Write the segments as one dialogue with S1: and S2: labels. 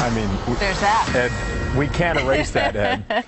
S1: I mean,
S2: there's that.
S1: Ed, we can't erase that, Ed.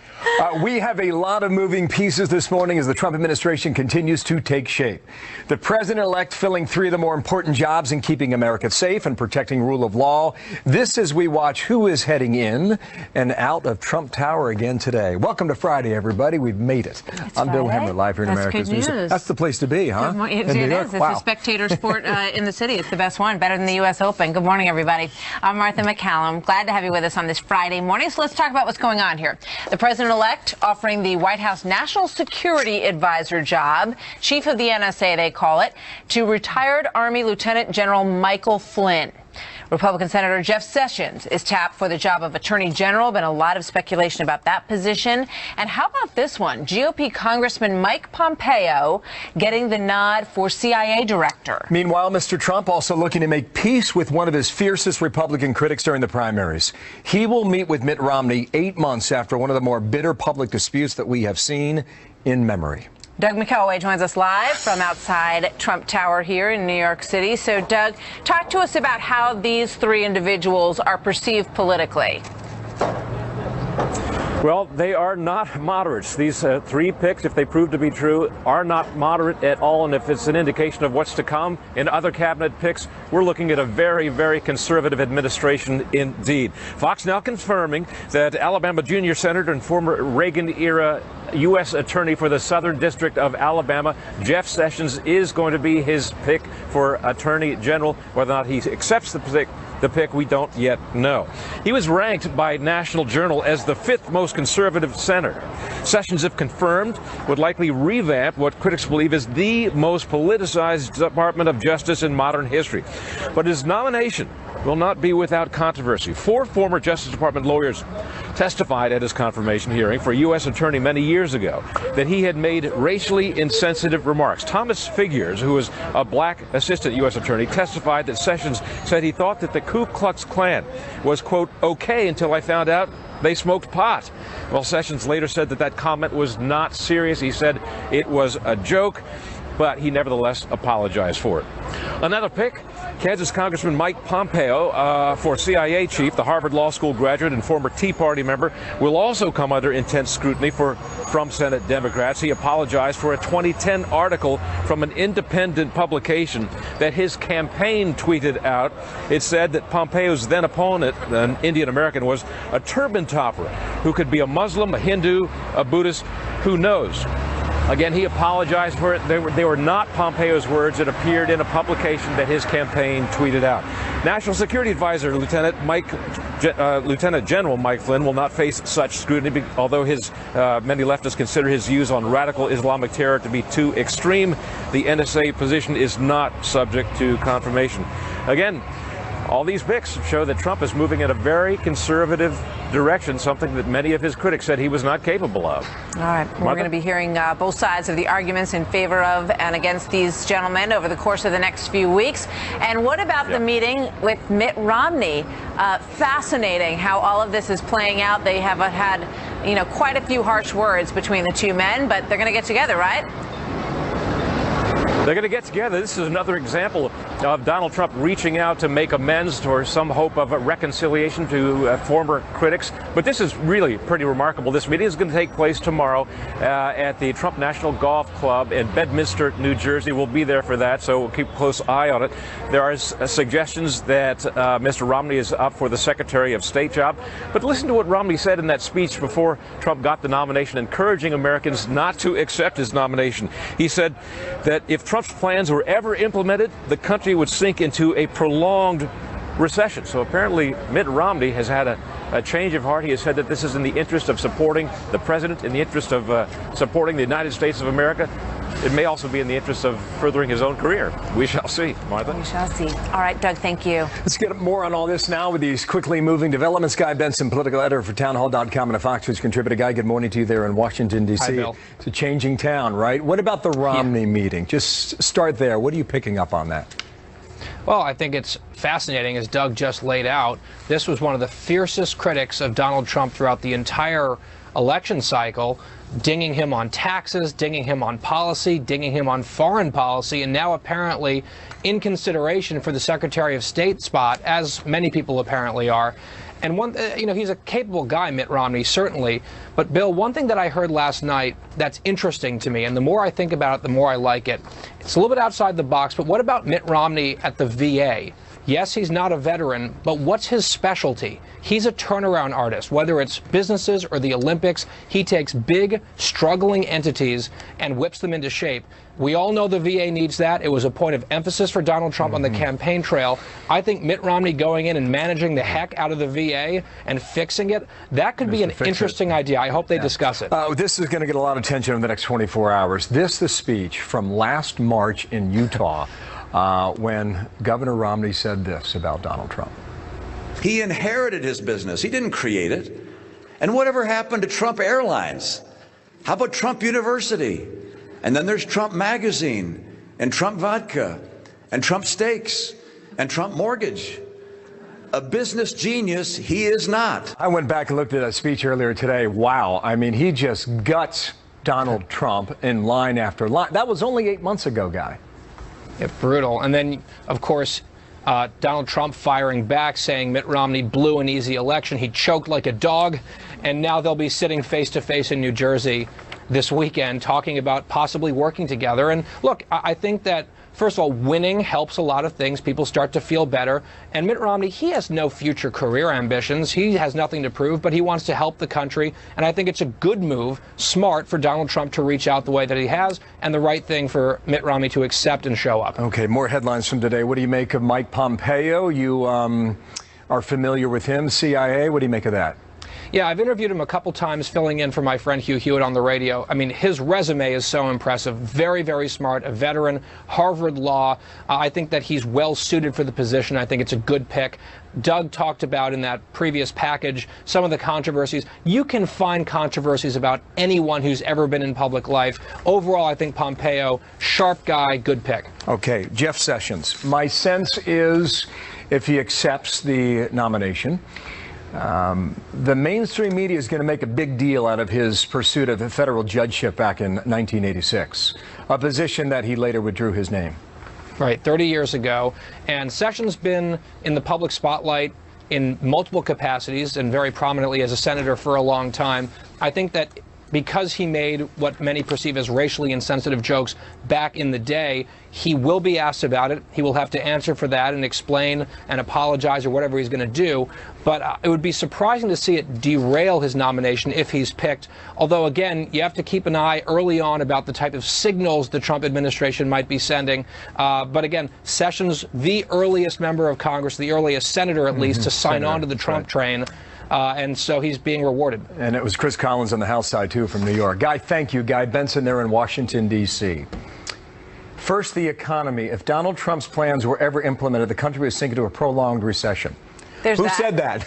S1: We have a lot of moving pieces this morning as the Trump administration continues to take shape. The president-elect filling 3 of the more important jobs in keeping America safe and protecting rule of law. This as we watch who is heading in and out of Trump Tower again today. Welcome to Friday, everybody. We've made it. I'm Bill Hemmer, live here in America's News. That's the place to be, huh?
S2: It is. It's a spectator sport in the city. It's the best one, better than the U.S. Open. Good morning, everybody. I'm Martha McCallum. Glad to have you with us on this Friday morning. So let's talk about what's going on here. The president-elect offering the White House National Security Advisor job, chief of the NSA, they call it, to retired Army Lieutenant General Michael Flynn. Republican Senator Jeff Sessions is tapped for the job of Attorney General. Been a lot of speculation about that position. And how about this one? GOP Congressman Mike Pompeo getting the nod for CIA Director.
S1: Meanwhile, Mr. Trump also looking to make peace with one of his fiercest Republican critics during the primaries. He will meet with Mitt Romney 8 months after one of the more bitter public disputes that we have seen in memory.
S2: Doug McKelway joins us live from outside Trump Tower here in New York City. So, Doug, talk to us about how these 3 individuals are perceived politically.
S3: Well, they are not moderates. These 3 picks, if they prove to be true, are not moderate at all. And if it's an indication of what's to come in other cabinet picks, we're looking at a very, very conservative administration indeed. Fox now confirming that Alabama junior senator and former Reagan-era U.S. Attorney for the Southern District of Alabama, Jeff Sessions, is going to be his pick for Attorney General. Whether or not he accepts the pick, we don't yet know. He was ranked by National Journal as the 5th most conservative senator. Sessions, if confirmed, would likely revamp what critics believe is the most politicized Department of Justice in modern history. But his nomination will not be without controversy. 4 former Justice Department lawyers testified at his confirmation hearing for a U.S. attorney many years ago that he had made racially insensitive remarks. Thomas Figures, who was a black assistant U.S. attorney, testified that Sessions said he thought that the Ku Klux Klan was, quote, okay until I found out they smoked pot. Well, Sessions later said that that comment was not serious. He said it was a joke, but he nevertheless apologized for it. Another pick, Kansas Congressman Mike Pompeo for CIA chief, the Harvard Law School graduate and former Tea Party member, will also come under intense scrutiny from Senate Democrats. He apologized for a 2010 article from an independent publication that his campaign tweeted out. It said that Pompeo's then opponent, an Indian American, was a turban topper who could be a Muslim, a Hindu, a Buddhist, who knows. Again, he apologized for it. They were not Pompeo's words. It appeared in a publication that his campaign tweeted out. National Security Advisor Lieutenant General Mike Flynn will not face such scrutiny, although many leftists consider his views on radical Islamic terror to be too extreme. The NSA position is not subject to confirmation. Again, all these picks show that Trump is moving in a very conservative direction, something that many of his critics said he was not capable of.
S2: All right. We're going to be hearing both sides of the arguments in favor of and against these gentlemen over the course of the next few weeks. And what about the meeting with Mitt Romney? Fascinating how all of this is playing out. They have had, quite a few harsh words between the 2 men, but they're going to get together, right?
S3: They're going to get together. This is another example of Donald Trump reaching out to make amends for some hope of a reconciliation to former critics. But this is really pretty remarkable. This meeting is going to take place tomorrow at the Trump National Golf Club in Bedminster, New Jersey. We'll be there for that, so we'll keep a close eye on it. There are suggestions that Mr. Romney is up for the Secretary of State job. But listen to what Romney said in that speech before Trump got the nomination, encouraging Americans not to accept his nomination. He said that if Trump's plans were ever implemented, the country would sink into a prolonged recession. So apparently Mitt Romney has had a change of heart. He has said that this is in the interest of supporting the president, in the interest of supporting the United States of America. It may also be in the interest of furthering his own career. We shall see. Martha?
S2: We shall see. All right, Doug, thank you.
S1: Let's get more on all this now with these quickly moving developments. Guy Benson, political editor for townhall.com and a Fox News contributor. Guy, good morning to you there in Washington, D.C.
S4: Hi, Bill.
S1: It's a changing town, right? What about the Romney meeting? Just start there. What are you picking up on that?
S4: Well, I think it's fascinating, as Doug just laid out. This was one of the fiercest critics of Donald Trump throughout the entire election cycle, dinging him on taxes, dinging him on policy, dinging him on foreign policy, and now apparently in consideration for the Secretary of State spot, as many people apparently are. And he's a capable guy, Mitt Romney, certainly. But Bill, one thing that I heard last night that's interesting to me, and the more I think about it, the more I like it. It's a little bit outside the box, but what about Mitt Romney at the VA? Yes, he's not a veteran, but what's his specialty? He's a turnaround artist. Whether it's businesses or the Olympics, he takes big, struggling entities and whips them into shape. We all know the VA needs that. It was a point of emphasis for Donald Trump on the campaign trail. I think Mitt Romney going in and managing the heck out of the VA and fixing it, that could be an interesting idea. I hope they discuss it.
S1: This is going to get a lot of attention in the next 24 hours. The speech from last March in Utah when Governor Romney said this about Donald Trump.
S5: He inherited his business. He didn't create it. And whatever happened to Trump Airlines? How about Trump University? And then there's Trump Magazine, and Trump Vodka, and Trump Steaks, and Trump Mortgage. A business genius he is not.
S1: I went back and looked at that speech earlier today. Wow. I mean, he just guts Donald Trump in line after line. That was only 8 months ago, Guy.
S4: Yeah, brutal. And then, of course, Donald Trump firing back, saying Mitt Romney blew an easy election. He choked like a dog. And now they'll be sitting face to face in New Jersey this weekend talking about possibly working together. And look, I think that, first of all, winning helps a lot of things. People start to feel better. And Mitt Romney, he has no future career ambitions. He has nothing to prove, but he wants to help the country. And I think it's a good move, smart for Donald Trump to reach out the way that he has, and the right thing for Mitt Romney to accept and show up.
S1: Okay, more headlines from today. What do you make of Mike Pompeo? You are familiar with him, CIA. What do you make of that?
S4: Yeah, I've interviewed him a couple times, filling in for my friend Hugh Hewitt on the radio. I mean, his resume is so impressive. Very, very smart, a veteran, Harvard Law. I think that he's well suited for the position. I think it's a good pick. Doug talked about in that previous package some of the controversies. You can find controversies about anyone who's ever been in public life. Overall, I think Pompeo, sharp guy, good pick.
S1: Okay, Jeff Sessions. My sense is if he accepts the nomination, the mainstream media is going to make a big deal out of his pursuit of a federal judgeship back in 1986, a position that he later withdrew his name.
S4: Right, 30 years ago. And Sessions been in the public spotlight in multiple capacities and very prominently as a senator for a long time. I think that because he made what many perceive as racially insensitive jokes back in the day, he will be asked about it. He will have to answer for that and explain and apologize or whatever he's going to do. But it would be surprising to see it derail his nomination if he's picked. Although, again, you have to keep an eye early on about the type of signals the Trump administration might be sending. But again, Sessions, the earliest member of Congress, the earliest senator at least, to sign on to the Trump train. And so he's being rewarded.
S1: And it was Chris Collins on the House side, too, from New York. Guy, thank you. Guy Benson there in Washington, D.C. First, the economy. If Donald Trump's plans were ever implemented, the country would sink into a prolonged recession. Who said that?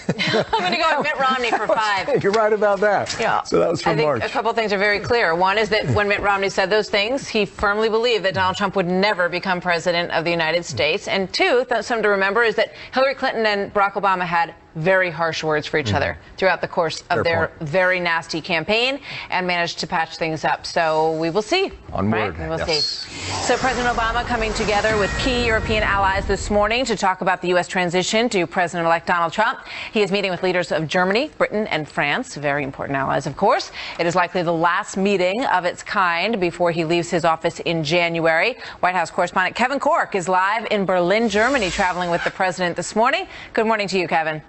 S2: I'm going to go with Mitt Romney for 5.
S1: You're right about that.
S2: Yeah.
S1: So that was from March.
S2: I think a couple things are very clear. One is that when Mitt Romney said those things, he firmly believed that Donald Trump would never become president of the United States. And two, something to remember is that Hillary Clinton and Barack Obama had very harsh words for each other throughout the course of their very nasty campaign and managed to patch things up. So we will see.
S1: Onward.
S2: Right? We will see. So President Obama coming together with key European allies this morning to talk about the U.S. transition to President-elect Donald Trump. He is meeting with leaders of Germany, Britain, and France, very important allies, of course. It is likely the last meeting of its kind before he leaves his office in January. White House correspondent Kevin Corke is live in Berlin, Germany, traveling with the president this morning. Good morning to you, Kevin.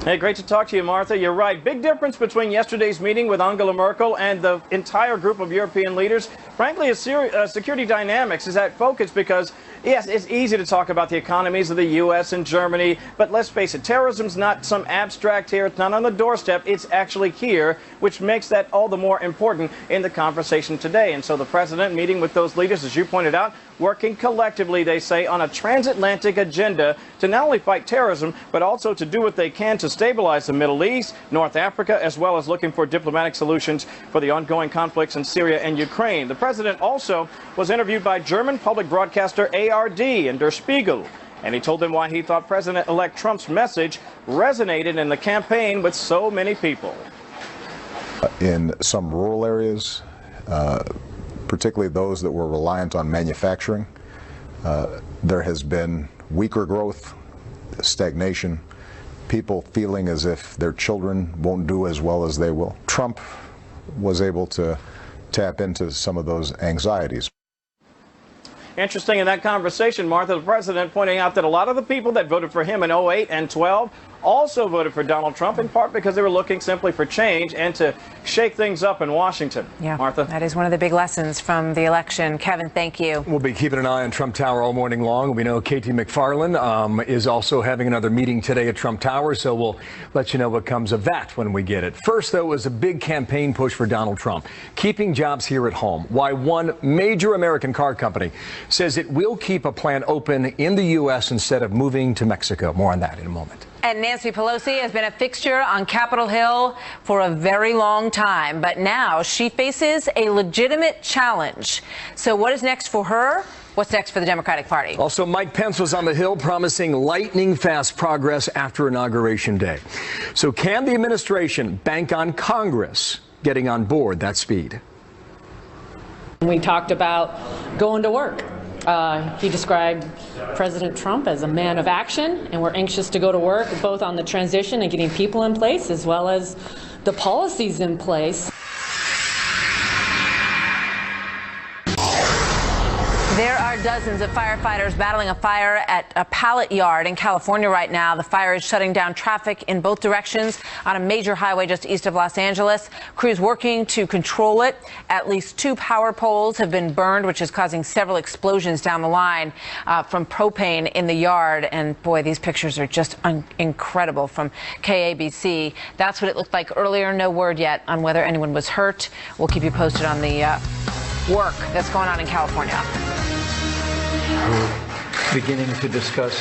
S6: Hey, great to talk to you, Martha. You're right. Big difference between yesterday's meeting with Angela Merkel and the entire group of European leaders. Frankly, security dynamics is at focus because, yes, it's easy to talk about the economies of the U.S. and Germany, but let's face it, terrorism's not some abstract here. It's not on the doorstep. It's actually here, which makes that all the more important in the conversation today. And so the president meeting with those leaders, as you pointed out, working collectively, they say, on a transatlantic agenda to not only fight terrorism, but also to do what they can to stabilize the Middle East, North Africa, as well as looking for diplomatic solutions for the ongoing conflicts in Syria and Ukraine. The president also was interviewed by German public broadcaster ARD and Der Spiegel, and he told them why he thought President-elect Trump's message resonated in the campaign with so many people.
S7: In some rural areas, particularly those that were reliant on manufacturing, there has been weaker growth, stagnation, people feeling as if their children won't do as well as they will. Trump was able to tap into some of those anxieties.
S6: Interesting in that conversation, Martha, the president pointing out that a lot of the people that voted for him in 08 and 12 also voted for Donald Trump, in part because they were looking simply for change and to shake things up in Washington.
S2: Yeah,
S6: Martha.
S2: That is one of the big lessons from the election. Kevin, thank you.
S1: We'll be keeping an eye on Trump Tower all morning long. We know Katie McFarland is also having another meeting today at Trump Tower, so we'll let you know what comes of that when we get it. First, though, was a big campaign push for Donald Trump, keeping jobs here at home. Why one major American car company says it will keep a plant open in the U.S. instead of moving to Mexico. More on that in a moment.
S2: And Nancy Pelosi has been a fixture on Capitol Hill for a very long time, but now she faces a legitimate challenge. So what is next for her? What's next for the Democratic Party?
S1: Also, Mike Pence was on the Hill promising lightning-fast progress after Inauguration Day. So can the administration bank on Congress getting on board that speed?
S8: We talked about going to work. He described President Trump as a man of action, and we're anxious to go to work both on the transition and getting people in place as well as the policies in place.
S2: There are dozens of firefighters battling a fire at a pallet yard in California right now. The fire is shutting down traffic in both directions on a major highway just east of Los Angeles. Crews working to control it. At least 2 power poles have been burned, which is causing several explosions down the line from propane in the yard. And boy, these pictures are just incredible from KABC. That's what it looked like earlier. No word yet on whether anyone was hurt. We'll keep you posted on the work that's going on in California.
S9: We're beginning to discuss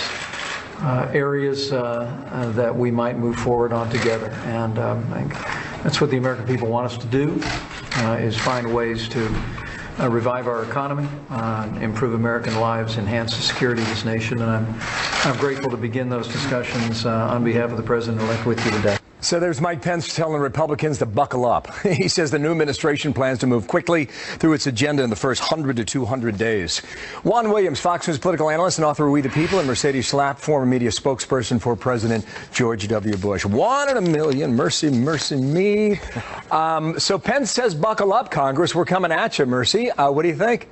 S9: areas that we might move forward on together, and I think that's what the American people want us to do, is find ways to revive our economy, improve American lives, enhance the security of this nation, and I'm grateful to begin those discussions on behalf of the President-elect with you today.
S1: So there's Mike Pence telling Republicans to buckle up. He says the new administration plans to move quickly through its agenda in the first 100 to 200 days. Juan Williams, Fox News political analyst and author of We the People, and Mercedes Schlapp, former media spokesperson for President George W. Bush. 1 in a million. Mercy, mercy me. So Pence says buckle up, Congress. We're coming at you, Mercy. What do you think?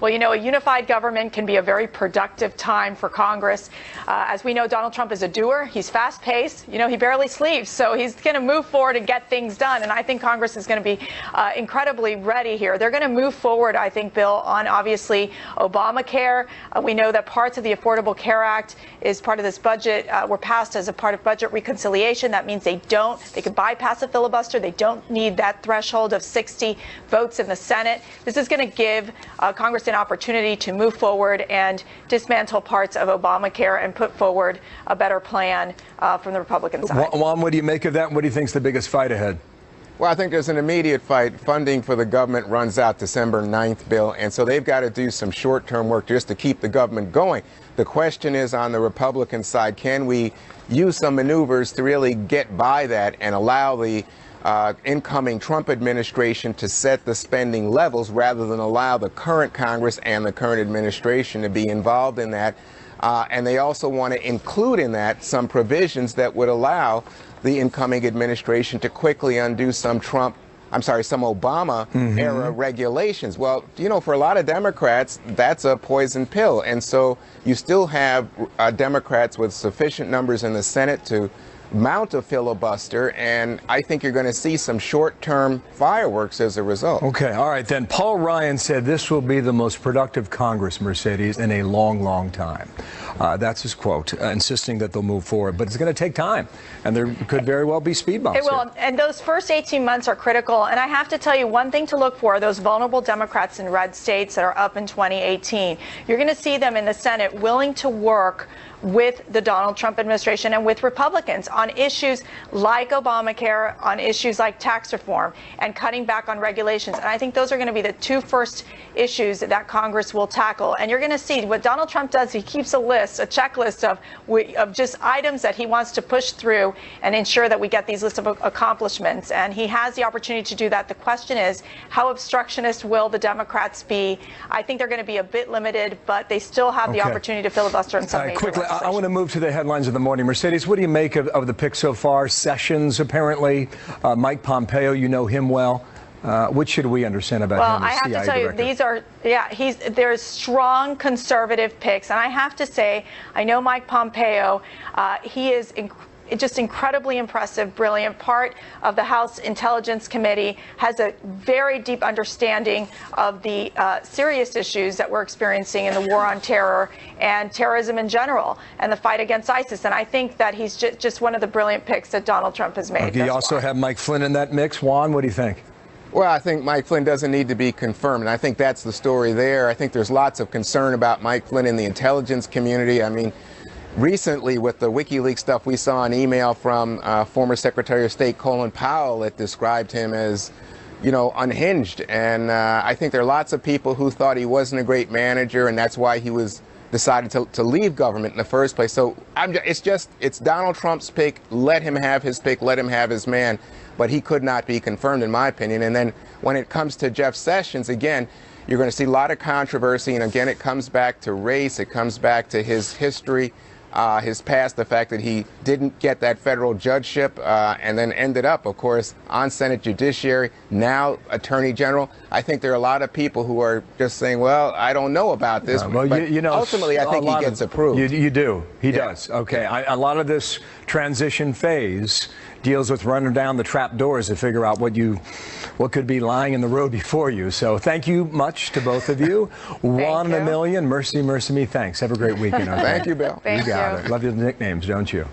S10: Well, you know, a unified government can be a very productive time for Congress. As we know, Donald Trump is a doer. He's fast-paced. You know, he barely sleeps. So he's going to move forward and get things done. And I think Congress is going to be incredibly ready here. They're going to move forward, I think, Bill, on obviously Obamacare. We know that parts of the Affordable Care Act is part of this budget, were passed as a part of budget reconciliation. That means they can bypass a filibuster. They don't need that threshold of 60 votes in the Senate. This is going to give Congress an opportunity to move forward and dismantle parts of Obamacare and put forward a better plan from the Republican side.
S1: Juan, what do you make of that? What do you think is the biggest fight ahead?
S11: Well, I think there's an immediate fight. Funding for the government runs out December 9th, Bill, and so they've got to do some short-term work just to keep the government going. The question is, on the Republican side, can we use some maneuvers to really get by that and allow the incoming Trump administration to set the spending levels rather than allow the current Congress and the current administration to be involved in that. And they also want to include in that some provisions that would allow the incoming administration to quickly undo some Obama era regulations. Well, you know, for a lot of Democrats, that's a poison pill. And so you still have Democrats with sufficient numbers in the Senate to mount a filibuster, and I think you're going to see some short-term fireworks as a result.
S1: Okay, all right then. Paul Ryan said this will be the most productive Congress, Mercedes, in a long, long time. That's his quote, insisting that they'll move forward. But it's going to take time, and there could very well be speed bumps.
S10: It will, and those first 18 months are critical. And I have to tell you, one thing to look for are those vulnerable Democrats in red states that are up in 2018. You're going to see them in the Senate willing to work with the Donald Trump administration and with Republicans on issues like Obamacare, on issues like tax reform, and cutting back on regulations. And I think those are going to be the 2 first issues that Congress will tackle. And you're going to see what Donald Trump does. He keeps a checklist of just items that he wants to push through and ensure that we get these lists of accomplishments. And he has the opportunity to do that. The question is, how obstructionist will the Democrats be? I think they're going to be a bit limited, but they still have the opportunity to filibuster in some major
S1: quickly,
S10: legislation.
S1: I want to move to the headlines of the morning. Mercedes, what do you make of of the picks so far. Sessions, apparently. Mike Pompeo, you know him well. What should we understand about him as CIA
S10: I have to tell
S1: director?
S10: you, these are, there's strong conservative picks. And I have to say, I know Mike Pompeo, he is just incredibly impressive, brilliant, part of the House Intelligence Committee, has a very deep understanding of the serious issues that we're experiencing in the war on terror and terrorism in general and the fight against ISIS. And I think that he's just one of the brilliant picks that Donald Trump has made.
S1: You also have Mike Flynn in that mix. Juan, what do you think?
S11: Well, I think Mike Flynn doesn't need to be confirmed, and I think that's the story there. I think there's lots of concern about Mike Flynn in the intelligence community. I mean, recently with the WikiLeaks stuff, we saw an email from former Secretary of State Colin Powell that described him as, you know, unhinged. And I think there are lots of people who thought he wasn't a great manager, and that's why he was decided to leave government in the first place. So it's Donald Trump's pick. Let him have his pick. Let him have his man. But he could not be confirmed, in my opinion. And then when it comes to Jeff Sessions, again, you're going to see a lot of controversy. And again, it comes back to race. It comes back to his history, his past, the fact that he didn't get that federal judgeship and then ended up, of course, on Senate Judiciary, now Attorney General. I think there are a lot of people who are just saying, well, I don't know about this.
S1: Well,
S11: but
S1: you know,
S11: ultimately, I think he gets approved.
S1: You do. He does. Okay. A lot of this transition phase deals with running down the trap doors to figure out what could be lying in the road before you. So thank you much to both of you. One in a million. Mercy me. Thanks. Have a great weekend. Okay?
S11: Thank you, Bill.
S1: You got it. Love your nicknames, don't you?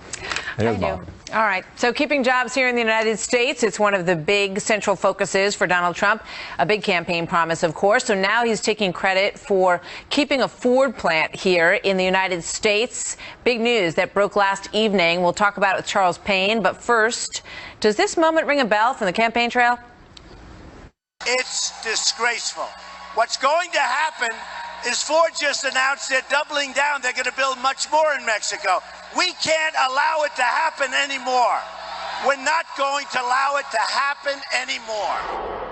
S2: I do. All right. So keeping jobs here in the United States, it's one of the big central focuses for Donald Trump. A big campaign promise, of course. So now he's taking credit for keeping a Ford plant here in the United States. Big news that broke last evening. We'll talk about it with Charles Payne. But first, does this moment ring a bell from the campaign trail?
S12: It's disgraceful. What's going to happen is Ford just announced they're doubling down. They're going to build much more in Mexico. We can't allow it to happen anymore. We're not going to allow it to happen anymore.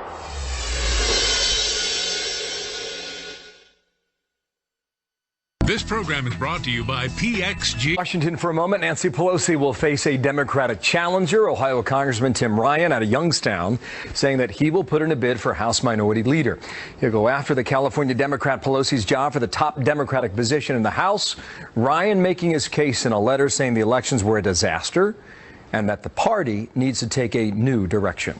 S13: This program is brought to you by PXG.
S1: Washington for a moment. Nancy Pelosi will face a Democratic challenger, Ohio Congressman Tim Ryan out of Youngstown, saying that he will put in a bid for House Minority Leader. He'll go after the California Democrat Pelosi's job for the top Democratic position in the House. Ryan making his case in a letter saying the elections were a disaster and that the party needs to take a new direction.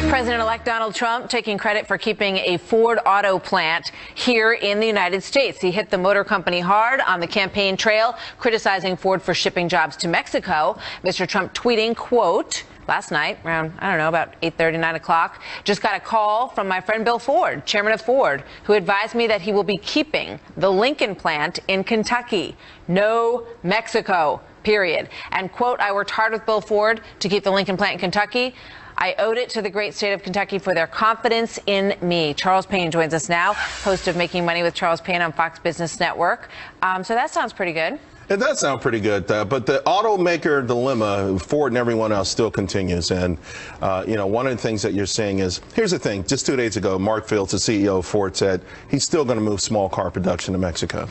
S2: President-elect Donald Trump taking credit for keeping a Ford auto plant here in the United States. He hit the motor company hard on the campaign trail, criticizing Ford for shipping jobs to Mexico. Mr. Trump tweeting, quote, last night around, I don't know, about 8:30, 9 o'clock, just got a call from my friend Bill Ford, chairman of Ford, who advised me that he will be keeping the Lincoln plant in Kentucky. No Mexico, period. And, quote, I worked hard with Bill Ford to keep the Lincoln plant in Kentucky. I owed it to the great state of Kentucky for their confidence in me. Charles Payne joins us now, host of Making Money with Charles Payne on Fox Business Network. So that sounds pretty good.
S14: It does sound pretty good, but the automaker dilemma, Ford and everyone else, still continues. And, you know, one of the things that you're seeing is, here's the thing, just 2 days ago, Mark Fields, the CEO of Ford, said he's still going to move small car production to Mexico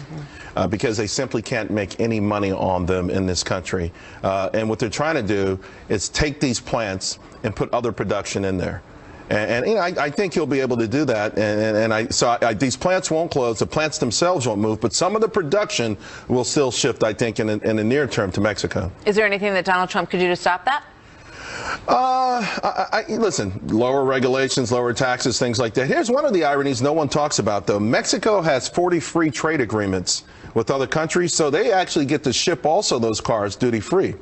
S14: because they simply can't make any money on them in this country. And what they're trying to do is take these plants and put other production in there. And you know, I think he'll be able to do that. And these plants won't close. The plants themselves won't move, but some of the production will still shift, I think, in the near term to Mexico.
S2: Is there anything that Donald Trump could do to stop that?
S14: Listen, lower regulations, lower taxes, things like that. Here's one of the ironies no one talks about, though. Mexico has 40 free trade agreements with other countries, so they actually get to ship also those cars duty-free.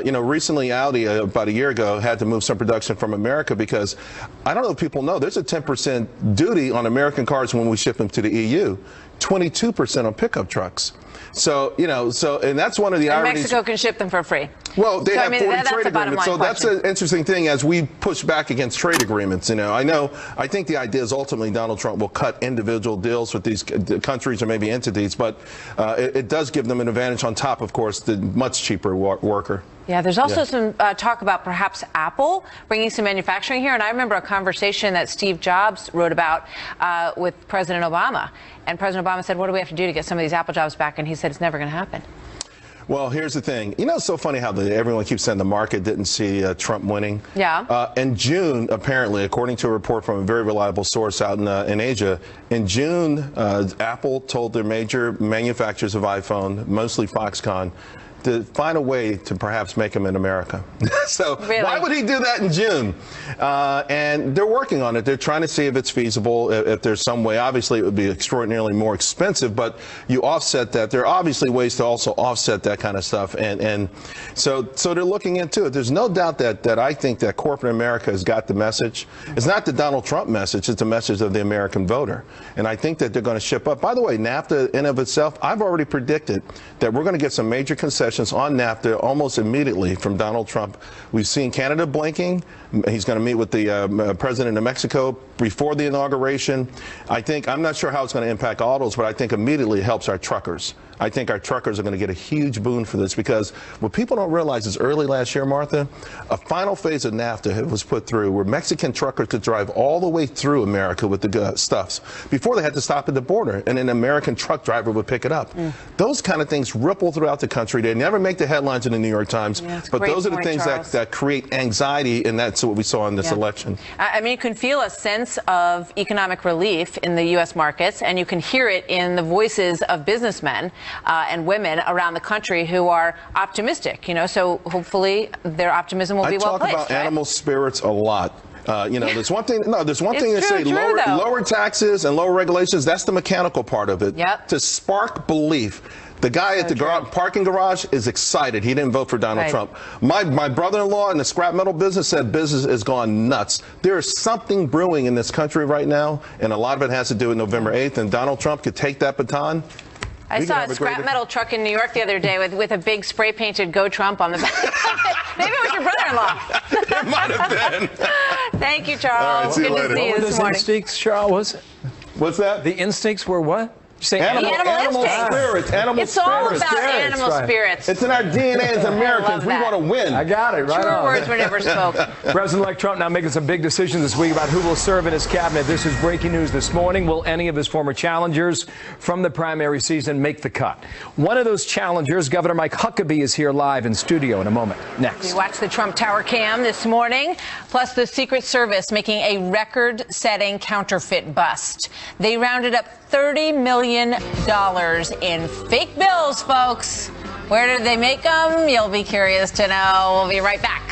S14: You know, recently Audi, about a year ago, had to move some production from America because, I don't know if people know, there's a 10% duty on American cars when we ship them to the EU, 22% on pickup trucks. So, you know, and that's one of the ironies.
S2: Mexico can ship them for free.
S14: Well, they have 40
S2: that's
S14: trade agreements. So that's an interesting thing as we push back against trade agreements. You know, I think the idea is ultimately Donald Trump will cut individual deals with these countries or maybe entities, but it does give them an advantage on top, of course, the much cheaper worker.
S2: Yeah, there's also some talk about perhaps Apple bringing some manufacturing here. And I remember a conversation that Steve Jobs wrote about with President Obama. And President Obama said, what do we have to do to get some of these Apple jobs back? And he said, it's never going to happen.
S14: Well, here's the thing. You know, it's so funny how everyone keeps saying the market didn't see Trump winning.
S2: Yeah.
S14: In June, apparently, according to a report from a very reliable source out in Asia, in June, Apple told their major manufacturers of iPhone, mostly Foxconn, to find a way to perhaps make them in America. So
S2: really?
S14: Why would he do that in June? And they're working on it. They're trying to see if it's feasible, if there's some way. Obviously, it would be extraordinarily more expensive, but you offset that. There are obviously ways to also offset that kind of stuff. And so they're looking into it. There's no doubt that I think that corporate America has got the message. It's not the Donald Trump message. It's the message of the American voter. And I think that they're going to ship up. By the way, NAFTA in of itself, I've already predicted that we're going to get some major concessions on NAFTA almost immediately from Donald Trump. We've seen Canada blinking. He's going to meet with the president of Mexico before the inauguration. I'm not sure how it's going to impact autos, but I think immediately it helps our truckers. I think our truckers are going to get a huge boon for this, because what people don't realize is early last year, Martha, a final phase of NAFTA was put through where Mexican truckers could drive all the way through America with the stuffs. Before, they had to stop at the border, and an American truck driver would pick it up. Those kind of things ripple throughout the country. They never make the headlines in the New York Times, but those are the things that create anxiety, and that's what we saw in this election.
S2: I mean, you can feel a sense of economic relief in the U.S. markets, and you can hear it in the voices of businessmen and women around the country who are optimistic, so hopefully their optimism will be well placed.
S14: I talk about animal spirits a lot. There's one thing. There's one thing to say: lower taxes and lower regulations. That's the mechanical part of it.
S2: Yep.
S14: To spark belief. The guy at the parking garage is excited. He didn't vote for Donald Trump. My brother-in-law in the scrap metal business said business has gone nuts. There is something brewing in this country right now, and a lot of it has to do with November 8th. And Donald Trump could take that baton.
S2: I saw a scrap metal truck in New York the other day with a big spray-painted "Go Trump" on the back. Maybe it was your brother-in-law.
S14: It might have been.
S2: Thank you, Charles.
S14: Good
S2: to see you this morning.
S9: Instincts, Charles,
S14: what's that?
S9: The instincts were what?
S14: Animal spirits.
S2: It's all about animal spirits.
S14: It's in our DNA as Americans. We want to win.
S9: I got it. Right
S2: Truer
S9: on.
S2: words were never spoken.
S1: President-elect Trump now making some big decisions this week about who will serve in his cabinet. This is breaking news this morning. Will any of his former challengers from the primary season make the cut? One of those challengers, Governor Mike Huckabee, is here live in studio in a moment. Next.
S2: We watched the Trump Tower cam this morning, plus the Secret Service making a record-setting counterfeit bust. They rounded up $30 million in fake bills, folks. Where did they make them? You'll be curious to know. We'll be right back.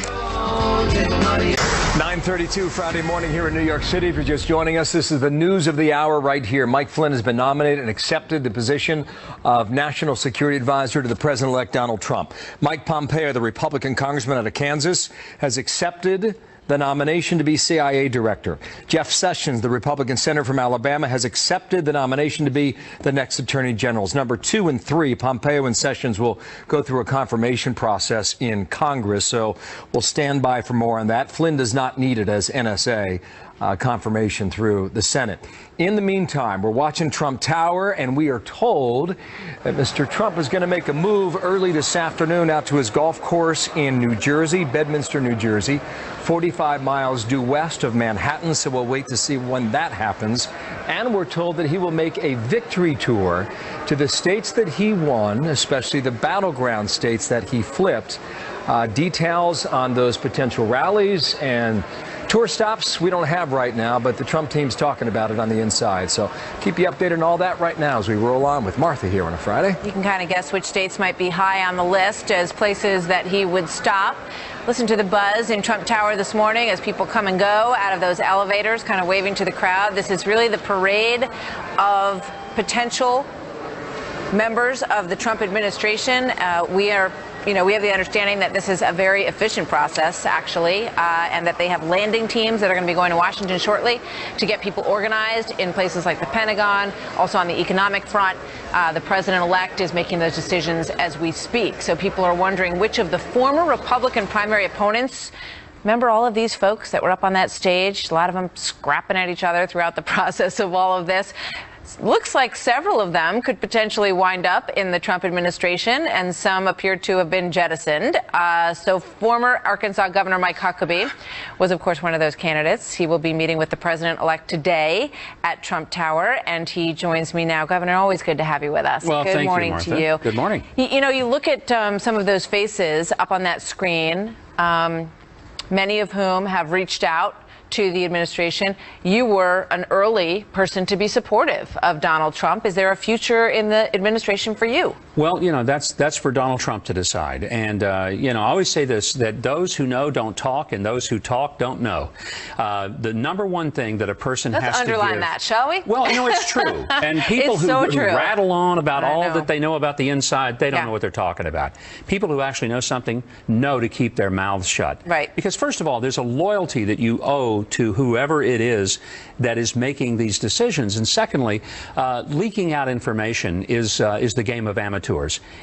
S1: 9:32 Friday morning here in New York City. If you're just joining us, this is the news of the hour right here. Mike Flynn has been nominated and accepted the position of National Security Advisor to the President-elect Donald Trump. Mike Pompeo, the Republican congressman out of Kansas, has accepted the nomination to be CIA director. Jeff Sessions, the Republican senator from Alabama, has accepted the nomination to be the next attorney generals. Number 2 and 3, Pompeo and Sessions will go through a confirmation process in Congress, so we'll stand by for more on that. Flynn does not need it as NSA confirmation through the Senate. In the meantime, we're watching Trump Tower, and we are told that Mr. Trump is going to make a move early this afternoon out to his golf course in New Jersey, Bedminster, New Jersey, 45 miles due west of Manhattan, so we'll wait to see when that happens. And we're told that he will make a victory tour to the states that he won, especially the battleground states that he flipped. Details on those potential rallies and tour stops we don't have right now, but the Trump team's talking about it on the inside. So keep you updated on all that right now as we roll on with Martha here on a Friday.
S2: You can kind of guess which states might be high on the list as places that he would stop. Listen to the buzz in Trump Tower this morning as people come and go out of those elevators, kind of waving to the crowd. This is really the parade of potential members of the Trump administration. We have the understanding that this is a very efficient process, actually, and that they have landing teams that are going to be going to Washington shortly to get people organized in places like the Pentagon. Also on the economic front, the president-elect is making those decisions as we speak. So people are wondering which of the former Republican primary opponents. Remember all of these folks that were up on that stage? A lot of them scrapping at each other throughout the process of all of this. looks like several of them could potentially wind up in the Trump administration, and some appear to have been jettisoned. So former Arkansas Governor Mike Huckabee was, of course, one of those candidates. He will be meeting with the president-elect today at Trump Tower, and he joins me now. Governor, always good to have you with us.
S15: Well,
S2: good
S15: thank
S2: morning
S15: you, Martha.
S2: to you.
S15: Good morning.
S2: You know, you look at some of those faces up on that screen, many of whom have reached out to the administration. You were an early person to be supportive of Donald Trump. Is there a future in the administration for you?
S15: Well, you know, that's for Donald Trump to decide. And, you know, I always say this, that those who know don't talk, and those who talk don't know. The number one thing that a person
S2: Let's
S15: has to give...
S2: underline that, shall we?
S15: Well, you know, it's true. And people
S2: It's
S15: who,
S2: so
S15: who
S2: true.
S15: rattle on about
S2: I
S15: all
S2: know.
S15: that they know about the inside, they don't
S2: Yeah.
S15: know what they're talking about. People who actually know something know to keep their mouths shut.
S2: Right.
S15: Because, first of all, there's a loyalty that you owe to whoever it is that is making these decisions. And secondly, leaking out information is the game of amateurs.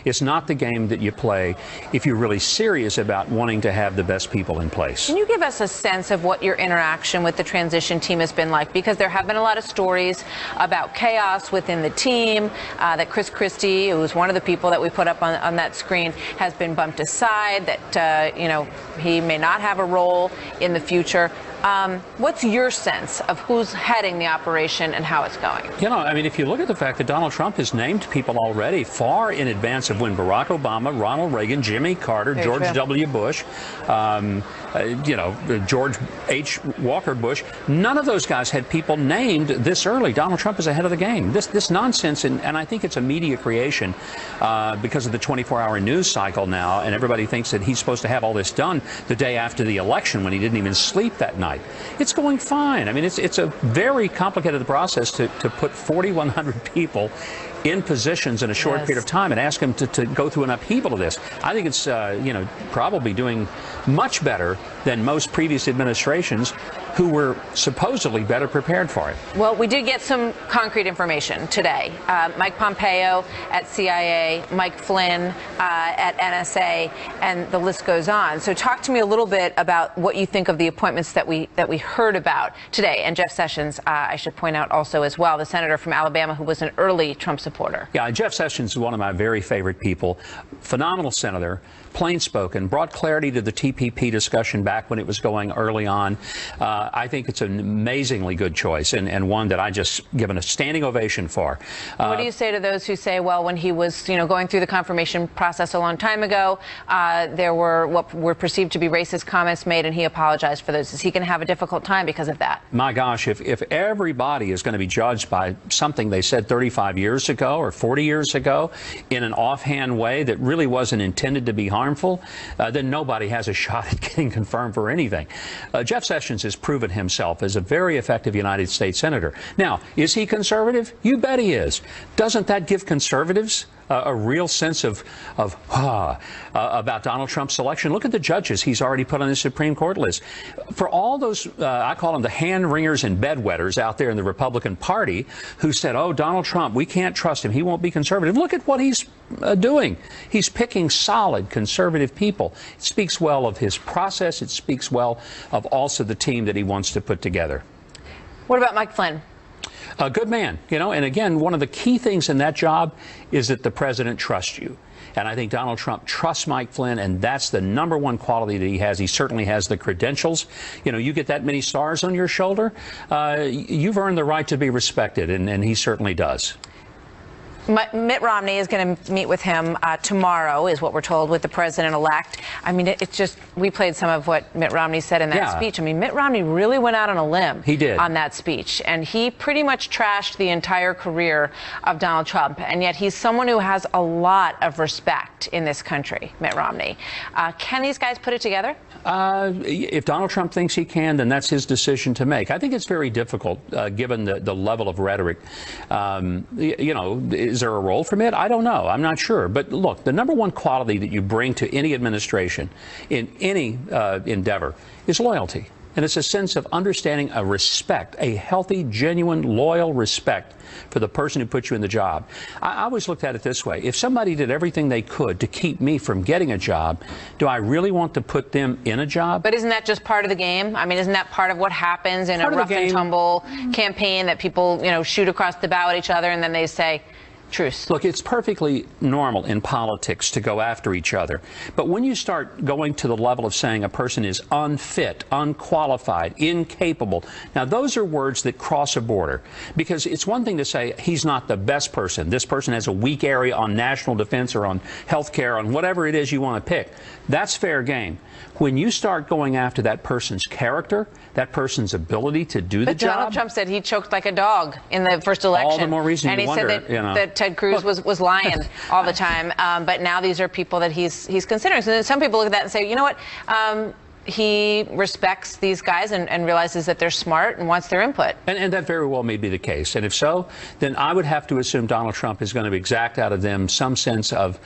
S15: It's not the game that you play if you're really serious about wanting to have the best people in place.
S2: Can you give us a sense of what your interaction with the transition team has been like? Because there have been a lot of stories about chaos within the team, that Chris Christie, who was one of the people that we put up on that screen, has been bumped aside, that, you know, he may not have a role in the future. What's your sense of who's heading the operation and how it's going?
S15: You know, I mean, if you look at the fact that Donald Trump has named people already far in advance of when Barack Obama, Ronald Reagan, Jimmy Carter,
S2: Very
S15: George
S2: true.
S15: W. Bush, you know, George H. Walker Bush, none of those guys had people named this early. Donald Trump is ahead of the game. This nonsense, and I think it's a media creation because of the 24-hour news cycle now, and everybody thinks that he's supposed to have all this done the day after the election when he didn't even sleep that night. It's going fine. I mean, it's a very complicated process to put 4,100 people in positions in a short period of time and ask them to go through an upheaval of this. I think it's, you know, probably doing much better than most previous administrations who were supposedly better prepared for it.
S2: Well, we did get some concrete information today. Mike Pompeo at CIA, Mike Flynn at NSA, and the list goes on. So talk to me a little bit about what you think of the appointments that we heard about today. And Jeff Sessions, I should point out also as well, the senator from Alabama who was an early Trump supporter.
S15: Yeah, Jeff Sessions is one of my very favorite people. Phenomenal senator, plain-spoken, brought clarity to the TPP discussion back when it was going early on. I think it's an amazingly good choice and one that I just given a standing ovation for.
S2: What do you say to those who say, well, when he was, you know, going through the confirmation process a long time ago, there were what were perceived to be racist comments made, and he apologized for those? Is he going to have a difficult time because of that?
S15: My gosh, if everybody is going to be judged by something they said 35 years ago or 40 years ago in an offhand way that really wasn't intended to be harmful, then nobody has a shot at getting confirmed for anything. Jeff Sessions has proven himself as a very effective United States senator. Now, is he conservative? You bet he is. Doesn't that give conservatives a real sense of about Donald Trump's selection? Look at the judges he's already put on the Supreme Court list. For all those, I call them the hand-wringers and bedwetters out there in the Republican Party who said, oh, Donald Trump, we can't trust him. He won't be conservative. Look at what he's doing. He's picking solid conservative people. It speaks well of his process. It speaks well of also the team that he wants to put together.
S2: What about Mike Flynn?
S15: A good man, you know, and again, one of the key things in that job is that the president trusts you. And I think Donald Trump trusts Mike Flynn, and that's the number one quality that he has. He certainly has the credentials. You know, you get that many stars on your shoulder, you've earned the right to be respected, and he certainly does.
S2: Mitt Romney is going to meet with him tomorrow, is what we're told, with the president-elect. I mean, it's just, we played some of what Mitt Romney said in that speech. I mean, Mitt Romney really went out on a limb on that speech, and he pretty much trashed the entire career of Donald Trump, and yet he's someone who has a lot of respect in this country, Mitt Romney. Can these guys put it together?
S15: If Donald Trump thinks he can, then that's his decision to make. I think it's very difficult, given the level of rhetoric. You know, is there a role for Mitt? I don't know. I'm not sure. But look, the number one quality that you bring to any administration in any endeavor is loyalty. And it's a sense of understanding a respect, a healthy, genuine, loyal respect for the person who put you in the job. I always looked at it this way. If somebody did everything they could to keep me from getting a job, do I really want to put them in a job?
S2: But isn't that just part of the game? I mean, isn't that part of what happens in a rough and tumble campaign, that people, shoot across the bow at each other and then they say, truce?
S15: Look, it's perfectly normal in politics to go after each other. But when you start going to the level of saying a person is unfit, unqualified, incapable, now those are words that cross a border. Because it's one thing to say he's not the best person. This person has a weak area on national defense or on health care, on whatever it is you want to pick. That's fair game. When you start going after that person's character, that person's ability to do the job.
S2: Donald Trump said he choked like a dog in the first election.
S15: All the more reason
S2: and
S15: you
S2: he
S15: wonder,
S2: said that Ted Cruz was lying all the time. But now these are people that he's considering. So some people look at that and say, you know what? He respects these guys and realizes that they're smart and wants their input.
S15: And that very well may be the case. And if so, then I would have to assume Donald Trump is going to exact out of them some sense of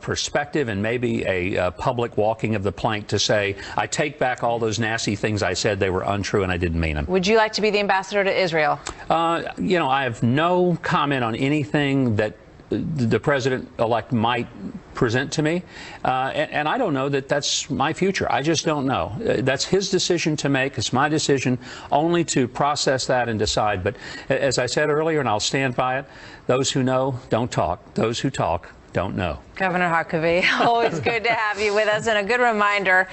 S15: perspective and maybe a public walking of the plank to say, I take back all those nasty things I said, they were untrue and I didn't mean them.
S2: Would you like to be the ambassador to Israel?
S15: I have no comment on anything that the president-elect might present to me, and I don't know that that's my future. I just don't know. That's his decision to make. It's my decision only to process that and decide. But as I said earlier, and I'll stand by it, those who know don't talk. Those who talk don't know.
S2: Governor Huckabee, always good to have you with us, and a good reminder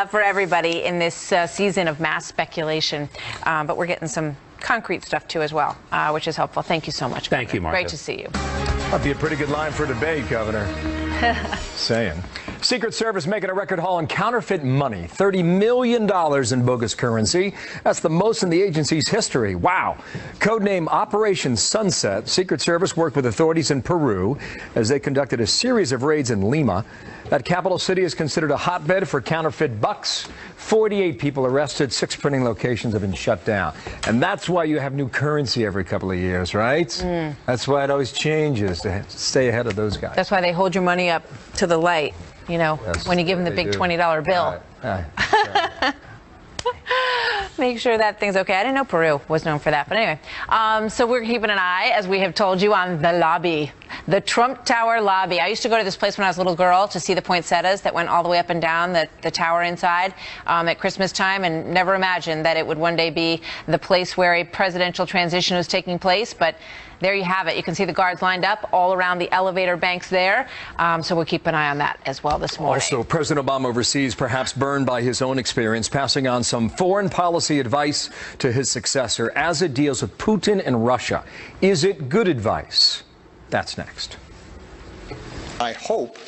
S2: for everybody in this season of mass speculation. But we're getting some concrete stuff too as well, which is helpful. Thank you so much.
S15: Thank you, Martha.
S2: Great to see you.
S1: That'd be a pretty good line for a debate, Governor. Saying. Secret Service making a record haul in counterfeit money, $30 million in bogus currency. That's the most in the agency's history. Wow. Codename Operation Sunset, Secret Service worked with authorities in Peru as they conducted a series of raids in Lima. That capital city is considered a hotbed for counterfeit bucks. 48 people arrested, 6 printing locations have been shut down. And that's why you have new currency every couple of years, right? That's why it always changes, to stay ahead of those guys.
S2: That's why they hold your money up to the light, yes, when you give them the big $20 bill. Make sure that thing's okay. I didn't know Peru was known for that. But anyway, so we're keeping an eye, as we have told you, on the lobby, the Trump Tower lobby. I used to go to this place when I was a little girl to see the poinsettias that went all the way up and down the tower inside at Christmas time, and never imagined that it would one day be the place where a presidential transition was taking place. But there you have it. You can see the guards lined up all around the elevator banks there. So we'll keep an eye on that as well this morning.
S1: Also, President Obama overseas, perhaps burned by his own experience, passing on some foreign policy advice to his successor as it deals with Putin and Russia. Is it good advice? That's next.
S7: My hope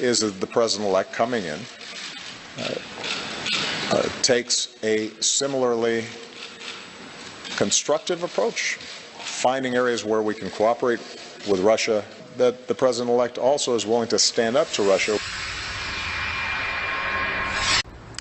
S7: is that the president-elect coming in takes a similarly constructive approach, finding areas where we can cooperate with Russia, that the president-elect also is willing to stand up to Russia.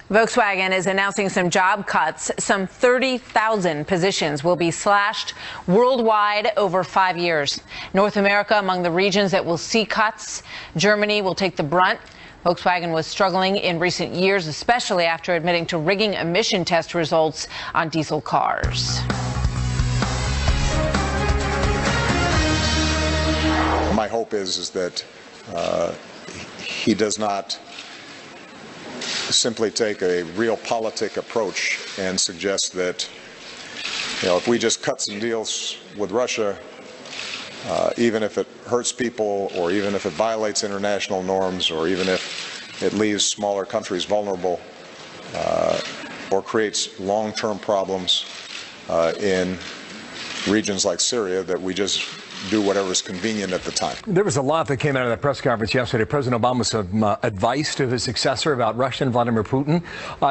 S2: Volkswagen is announcing some job cuts. Some 30,000 positions will be slashed worldwide over 5 years. North America among the regions that will see cuts. Germany will take the brunt. Volkswagen was struggling in recent years, especially after admitting to rigging emission test results on diesel cars.
S7: My hope is that he does not simply take a realpolitik approach and suggest that, if we just cut some deals with Russia, even if it hurts people, or even if it violates international norms, or even if it leaves smaller countries vulnerable, or creates long-term problems in regions like Syria, that we just do whatever is convenient at the time.
S1: There was a lot that came out of that press conference yesterday. President Obama some advice to his successor about Russia and Vladimir Putin.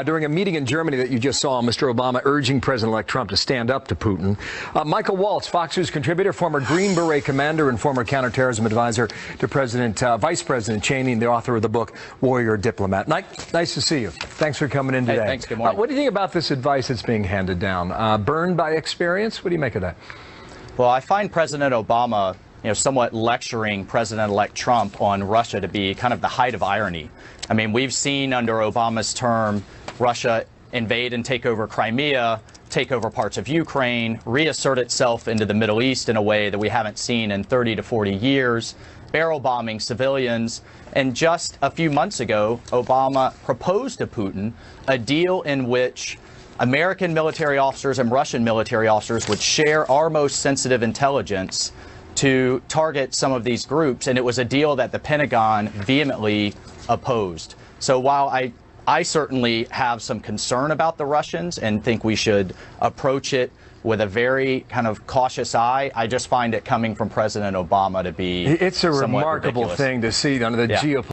S1: During a meeting in Germany that you just saw, Mr. Obama urging President-elect Trump to stand up to Putin. Michael Waltz, Fox News contributor, former Green Beret commander and former counterterrorism advisor to Vice President Cheney, and the author of the book Warrior Diplomat. Nice to see you. Thanks for coming in today.
S16: Hey, thanks. Good morning.
S1: What do you think about this advice that's being handed down? Burned by experience? What do you make of that?
S16: Well, I find President Obama, somewhat lecturing President-elect Trump on Russia to be kind of the height of irony. I mean, we've seen under Obama's term Russia invade and take over Crimea, take over parts of Ukraine, reassert itself into the Middle East in a way that we haven't seen in 30 to 40 years, barrel bombing civilians. And just a few months ago, Obama proposed to Putin a deal in which American military officers and Russian military officers would share our most sensitive intelligence to target some of these groups. And it was a deal that the Pentagon vehemently opposed. So while I certainly have some concern about the Russians and think we should approach it with a very kind of cautious eye, I just find it coming from President Obama to be
S1: It's a remarkable thing to see under the geopolitical